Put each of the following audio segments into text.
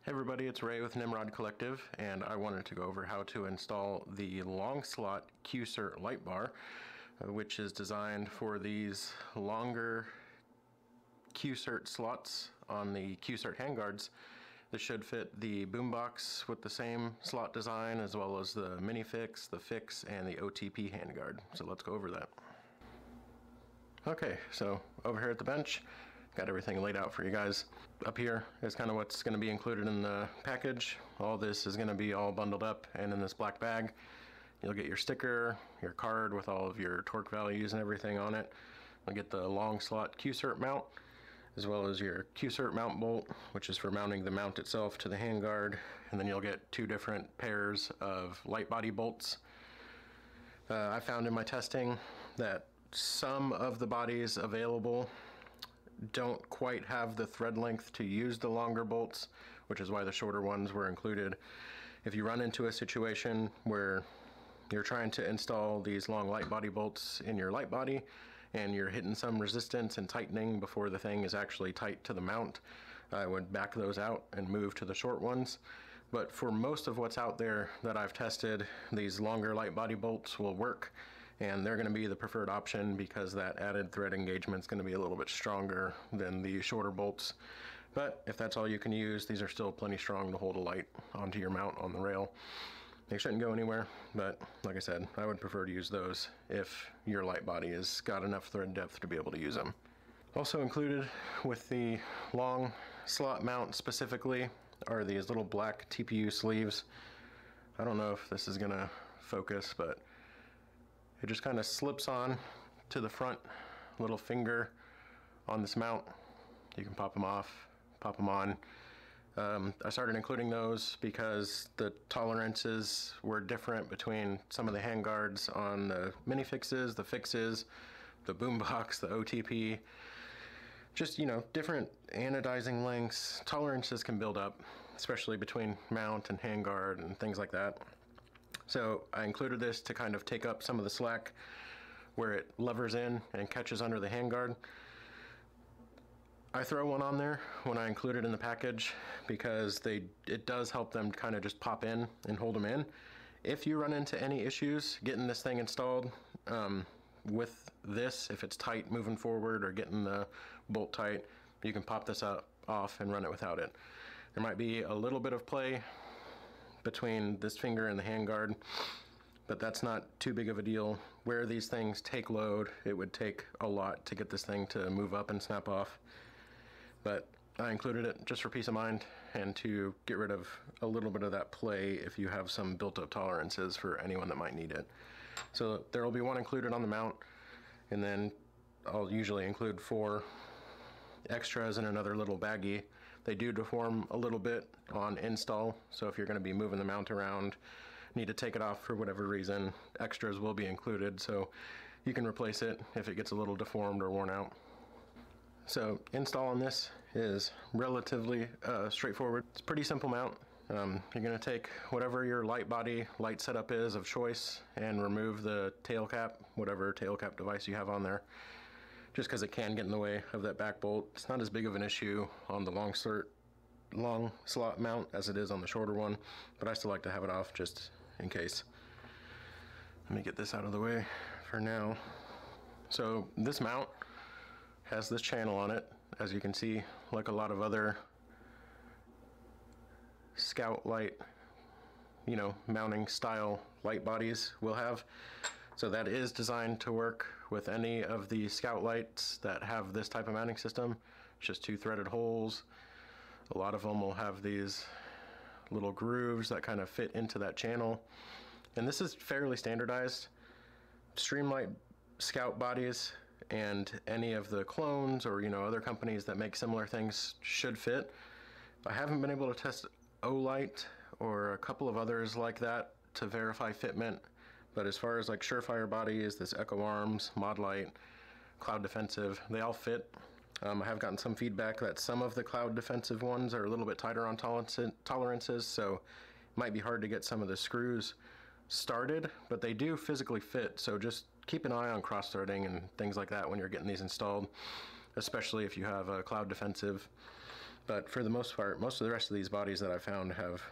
Hey everybody, it's Ray with Nimrod Collective, and I wanted to go over how to install the long slot Q-Sert light bar, which is designed for these longer Q-Sert slots on the Qsert handguards. This should fit the boombox with the same slot design, as well as the minifix, the fix, and the OTP handguard. So let's go over that. Okay, so over here at the bench, got everything laid out for you guys. Up here is kind of what's going to be included in the package. All this is going to be all bundled up and in this black bag. You'll get your sticker, your card with all of your torque values and everything on it. You'll get the long slot Qsert mount, as well as your Qsert mount bolt, which is for mounting the mount itself to the handguard. And then you'll get two different pairs of light body bolts. I found in my testing that some of the bodies available don't quite have the thread length to use the longer bolts, which is why the shorter ones were included. If you run into a situation where you're trying to install these long light body bolts in your light body and you're hitting some resistance and tightening before the thing is actually tight to the mount, I would back those out and move to the short ones. But for most of what's out there that I've tested, these longer light body bolts will work, and they're going to be the preferred option because that added thread engagement is going to be a little bit stronger than the shorter bolts. But if that's all you can use, these are still plenty strong to hold a light onto your mount on the rail. They shouldn't go anywhere, but like I said, I would prefer to use those if your light body has got enough thread depth to be able to use them. Also included with the long slot mount specifically are these little black TPU sleeves. I don't know if this is going to focus, but it just kind of slips on to the front little finger on this mount. You can pop them off, pop them on. I started including those because the tolerances were different between some of the handguards on the minifixes, the fixes, the boombox, the OTP. Just, you know, different anodizing lengths. Tolerances can build up, especially between mount and handguard and things like that. So I included this to kind of take up some of the slack where it levers in and catches under the handguard. I throw one on there when I include it in the package because it does help them kind of just pop in and hold them in. If you run into any issues getting this thing installed with this, if it's tight moving forward or getting the bolt tight, you can pop this off and run it without it. There might be a little bit of play between this finger and the handguard, but that's not too big of a deal. Where these things take load, it would take a lot to get this thing to move up and snap off. But I included it just for peace of mind and to get rid of a little bit of that play if you have some built-up tolerances for anyone that might need it. So there will be one included on the mount, and then I'll usually include 4 extras in another little baggie. They do deform a little bit on install, so if you're going to be moving the mount around, need to take it off for whatever reason, extras will be included, so you can replace it if it gets a little deformed or worn out. So install on this is relatively straightforward. It's a pretty simple mount. You're going to take whatever your light body light setup is of choice and remove the tail cap, whatever tail cap device you have on there, just because it can get in the way of that back bolt. It's not as big of an issue on the long slot mount as it is on the shorter one, but I still like to have it off just in case. Let me get this out of the way for now. So this mount has this channel on it, as you can see, like a lot of other Scout light, you know, mounting style light bodies will have. So that is designed to work with any of the Scout lights that have this type of mounting system. It's just 2 threaded holes. A lot of them will have these little grooves that kind of fit into that channel. And this is fairly standardized. Streamlined Scout bodies and any of the clones or, you know, other companies that make similar things should fit. I haven't been able to test Olight or a couple of others like that to verify fitment, but as far as like Surefire bodies, this Echo Arms, Modlite, Cloud Defensive, they all fit. I have gotten some feedback that some of the Cloud Defensive ones are a little bit tighter on tolerances, so it might be hard to get some of the screws started, but they do physically fit, so just keep an eye on cross-threading and things like that when you're getting these installed, especially if you have a Cloud Defensive. But for the most part, most of the rest of these bodies that I found have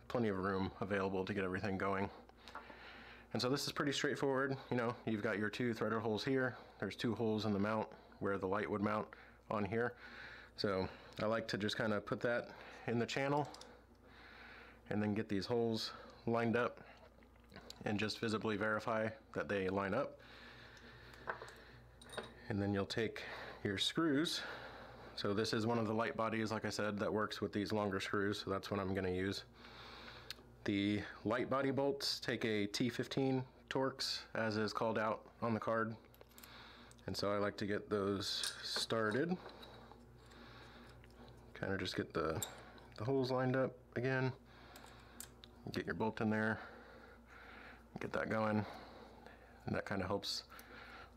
plenty of room available to get everything going. And so this is pretty straightforward. You know, you've got your 2 threaded holes here. There's 2 holes in the mount where the light would mount on here. So I like to just kind of put that in the channel and then get these holes lined up and just visibly verify that they line up. And then you'll take your screws. So this is one of the light bodies, like I said, that works with these longer screws, so that's what I'm going to use. The light body bolts take a T15 Torx, as is called out on the card. And so I like to get those started. Kind of just get the holes lined up again. Get your bolt in there, get that going, and that kind of helps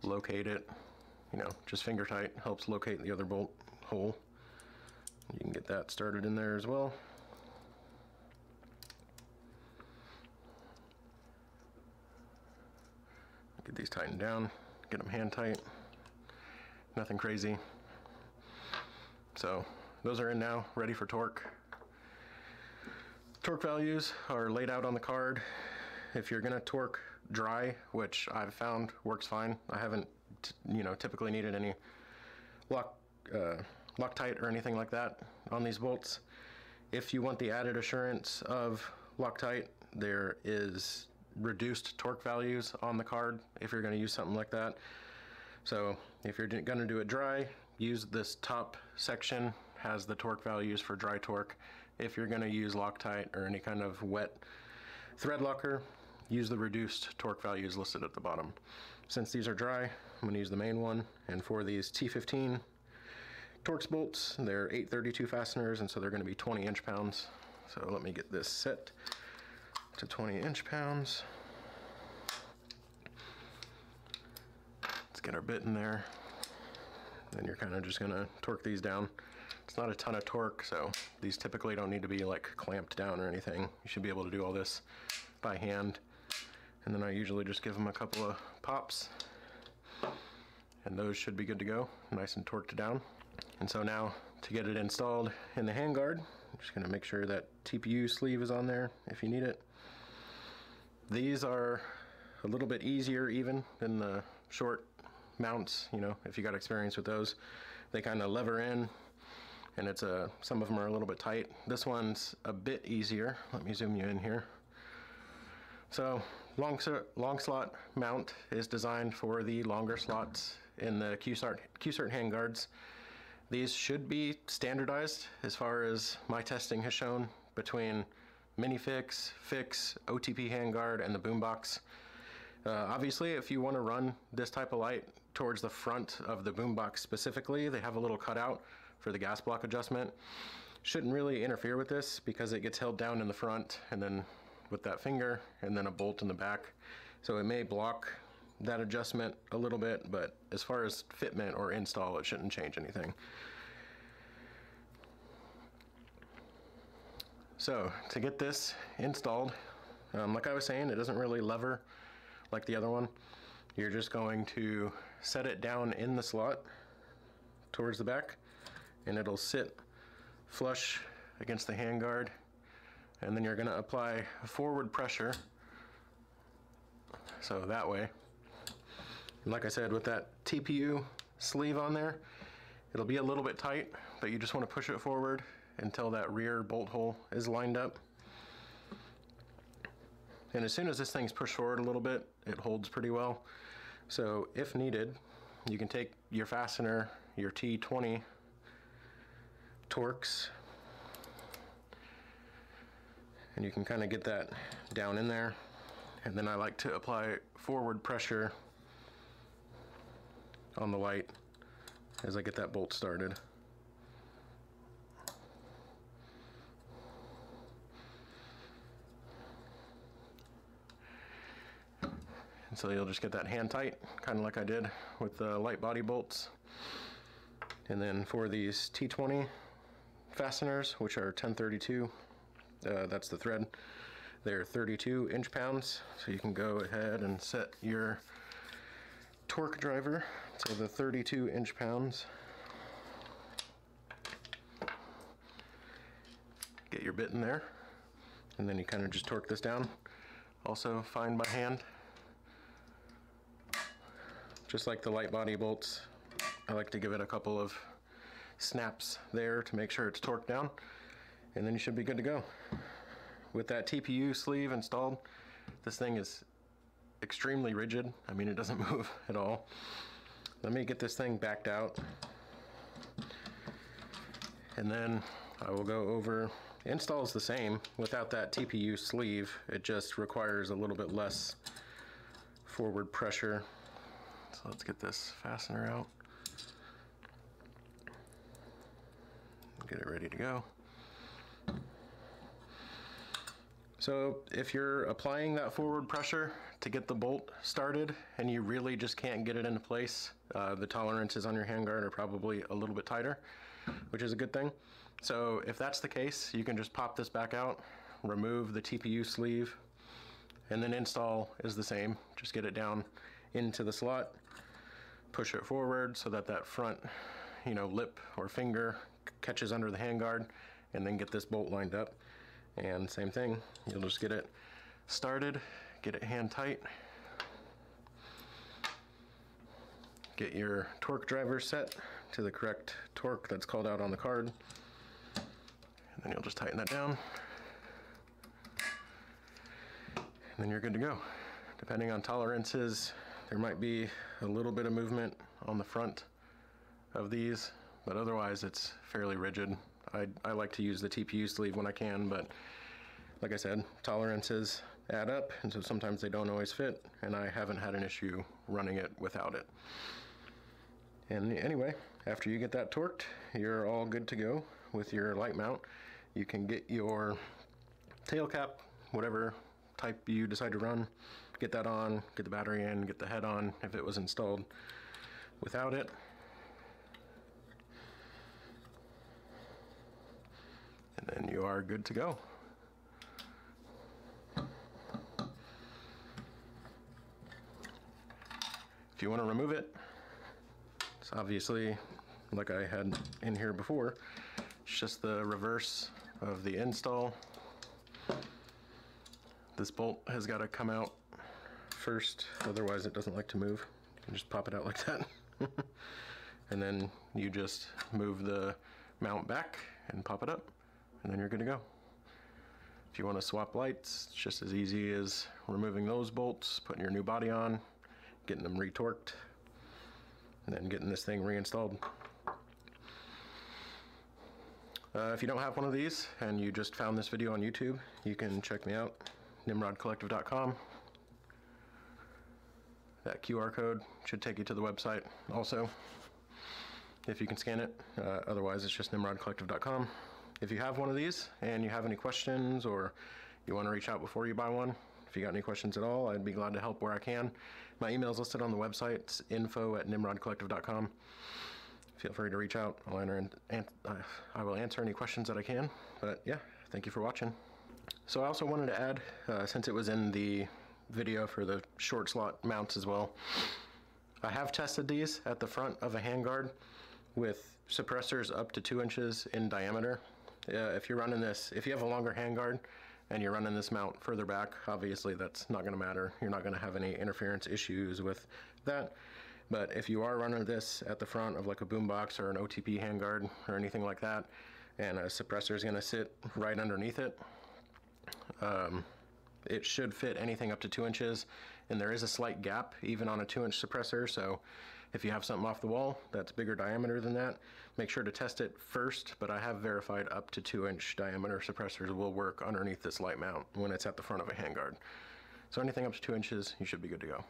locate it. You know, just finger tight helps locate the other bolt hole. You can get that started in there as well. Get these tightened down, get them hand tight, nothing crazy. So those are in now, ready for torque. Torque values are laid out on the card. If you're gonna torque dry, which I've found works fine, I haven't typically needed any Loctite or anything like that on these bolts. If you want the added assurance of Loctite, there is reduced torque values on the card if you're going to use something like that. So if you're going to do it dry, use this top section, has the torque values for dry torque. If you're going to use Loctite or any kind of wet thread locker, use the reduced torque values listed at the bottom. Since these are dry, I'm going to use the main one, and for these T15 Torx bolts, they're 832 fasteners, and so they're going to be 20 inch-pounds. So let me get this set to 20 inch-pounds. Let's get our bit in there. Then you're kind of just going to torque these down. It's not a ton of torque, so these typically don't need to be like clamped down or anything. You should be able to do all this by hand. And then I usually just give them a couple of pops, and those should be good to go, nice and torqued down. And so now to get it installed in the handguard, I'm just going to make sure that TPU sleeve is on there if you need it. These are a little bit easier even than the short mounts, you know, if you got experience with those. They kind of lever in, and it's some of them are a little bit tight. This one's a bit easier. Let me zoom you in here. So long slot mount is designed for the longer slots in the Qsert handguards. These should be standardized as far as my testing has shown between minifix, fix, OTP handguard, and the boombox. Obviously, if you want to run this type of light towards the front of the boombox specifically, they have a little cutout for the gas block adjustment. Shouldn't really interfere with this because it gets held down in the front and then with that finger and then a bolt in the back. So it may block that adjustment a little bit, but as far as fitment or install, it shouldn't change anything. So to get this installed, like I was saying, it doesn't really lever like the other one. You're just going to set it down in the slot towards the back, and it'll sit flush against the handguard, and then you're going to apply forward pressure, so that way. And like I said, with that TPU sleeve on there, it'll be a little bit tight, but you just want to push it forward until that rear bolt hole is lined up. And as soon as this thing's pushed forward a little bit, it holds pretty well. So if needed, you can take your fastener, your T20 Torx, and you can kind of get that down in there. And then I like to apply forward pressure on the light as I get that bolt started. And so you'll just get that hand tight, kind of like I did with the light body bolts. And then for these T20 fasteners, which are 1032, that's the thread, they're 32 inch-pounds. So you can go ahead and set your torque driver to the 32 inch-pounds. get your bit in there, and then you kind of just torque this down. Also fine by hand. Just like the light body bolts, I like to give it a couple of snaps there to make sure it's torqued down, and then you should be good to go. With that TPU sleeve installed, this thing is extremely rigid. I mean, it doesn't move at all. Let me get this thing backed out, and then I will go over. Install is the same without that TPU sleeve. It just requires a little bit less forward pressure. So let's get this fastener out. Get it ready to go. So if you're applying that forward pressure to get the bolt started and you really just can't get it into place, the tolerances on your handguard are probably a little bit tighter, which is a good thing. So if that's the case, you can just pop this back out, remove the TPU sleeve, and then install is the same. Just get it down into the slot, push it forward so that that front, lip or finger catches under the handguard, and then get this bolt lined up. And same thing, you'll just get it started, get it hand tight, get your torque driver set to the correct torque that's called out on the card, and then you'll just tighten that down, and then you're good to go. Depending on tolerances, there might be a little bit of movement on the front of these, but otherwise it's fairly rigid. I like to use the TPU sleeve when I can, but like I said, tolerances add up, and so sometimes they don't always fit, and I haven't had an issue running it without it. And anyway, after you get that torqued, you're all good to go with your light mount. You can get your tail cap, whatever type you decide to run, get that on, get the battery in, get the head on if it was installed without it. And then you are good to go. If you want to remove it, it's obviously, like I had in here before, it's just the reverse of the install. This bolt has got to come out first, otherwise it doesn't like to move. You can just pop it out like that. And then you just move the mount back and pop it up, and then you're good to go. If you want to swap lights, it's just as easy as removing those bolts, putting your new body on, getting them retorqued, and then getting this thing reinstalled. If you don't have one of these and you just found this video on YouTube, you can check me out, nimrodcollective.com. That QR code should take you to the website also, if you can scan it. Otherwise, it's just nimrodcollective.com. If you have one of these and you have any questions, or you want to reach out before you buy one, if you got any questions at all, I'd be glad to help where I can. My email is listed on the website. It's info@nimrodcollective.com. Feel free to reach out. I will answer any questions that I can. But yeah, thank you for watching. So I also wanted to add, since it was in the video for the short slot mounts as well, I have tested these at the front of a handguard with suppressors up to 2 inches in diameter. If you're running this, if you have a longer handguard and you're running this mount further back, obviously that's not going to matter. You're not going to have any interference issues with that. But if you are running this at the front of like a boombox or an OTP handguard or anything like that, and a suppressor is going to sit right underneath it, it should fit anything up to 2 inches, and there is a slight gap even on a 2-inch suppressor. So if you have something off the wall that's bigger diameter than that, make sure to test it first. But I have verified up to 2-inch diameter suppressors will work underneath this light mount when it's at the front of a handguard. So anything up to 2 inches, you should be good to go.